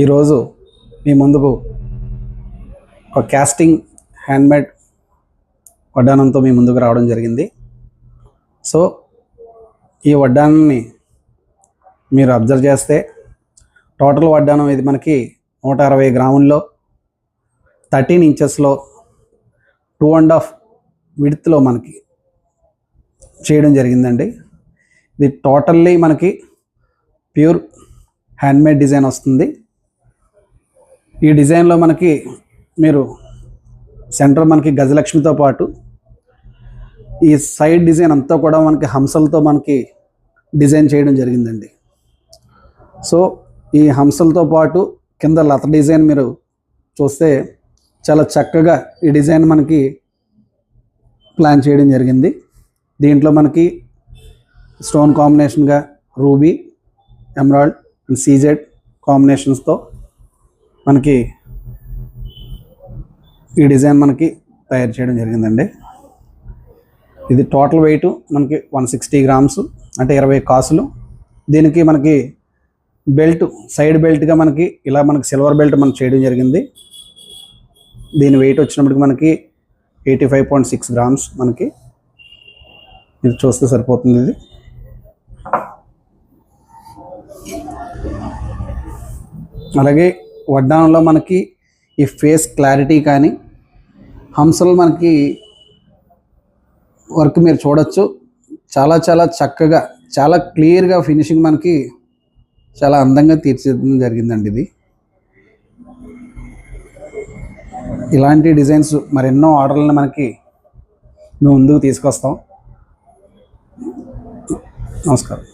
ఈరోజు మీ ముందుకు ఒక కాస్టింగ్ హ్యాండ్మేడ్ వడ్డానంతో మీ ముందుకు రావడం జరిగింది. సో ఈ వడ్డానాన్ని మీరు అబ్జర్వ్ చేస్తే టోటల్ వడ్డానం ఇది మనకి 160 గ్రాముల్లో 13 ఇంచెస్లో 2.5 విడ్త్లో మనకి చేయడం జరిగిందండి. ఇది టోటల్లీ మనకి ప్యూర్ హ్యాండ్మేడ్ డిజైన్ వస్తుంది. ఈ డిజైన్లో మనకి మీరు సెంటర్ మనకి గజలక్ష్మితో పాటు ఈ సైడ్ డిజైన్ అంతా కూడా మనకి హంసలతో మనకి డిజైన్ చేయడం జరిగిందండి. సో ఈ హంసలతో పాటు కింద లత డిజైన్ మీరు చూస్తే చాలా చక్కగా ఈ డిజైన్ మనకి ప్లాన్ చేయడం జరిగింది. దీంట్లో మనకి స్టోన్ కాంబినేషన్గా రూబీ, ఎమరాల్డ్ అండ్ సీజెడ్ కాంబినేషన్స్తో మనకి ఈ డిజైన్ మనకి తయారు చేయడం జరిగిందండి. ఇది టోటల్ వెయిట్ మనకి 160 గ్రామ్స్ అంటే 20 కాసులు. దీనికి మనకి బెల్ట్, సైడ్ బెల్ట్గా మనకి ఇలా మనకి సిల్వర్ బెల్ట్ మనం చేయడం జరిగింది. దీని వెయిట్ వచ్చినప్పటికి మనకి 85.6 గ్రామ్స్ మనకి ఇది చూస్తే సరిపోతుంది. ఇది అలాగే వడ్డానంలో మనకి ఈ ఫేస్ క్లారిటీ కానీ హంసలు మనకి వర్క్ మీరు చూడొచ్చు. చాలా చాలా చక్కగా చాలా క్లియర్గా ఫినిషింగ్ మనకి చాలా అందంగా తీర్చిదిద్దడం జరిగిందండి. ఇది ఇలాంటి డిజైన్స్ మరెన్నో ఆర్డర్లను మనకి మేము ముందుకు తీసుకొస్తాం. నమస్కారం.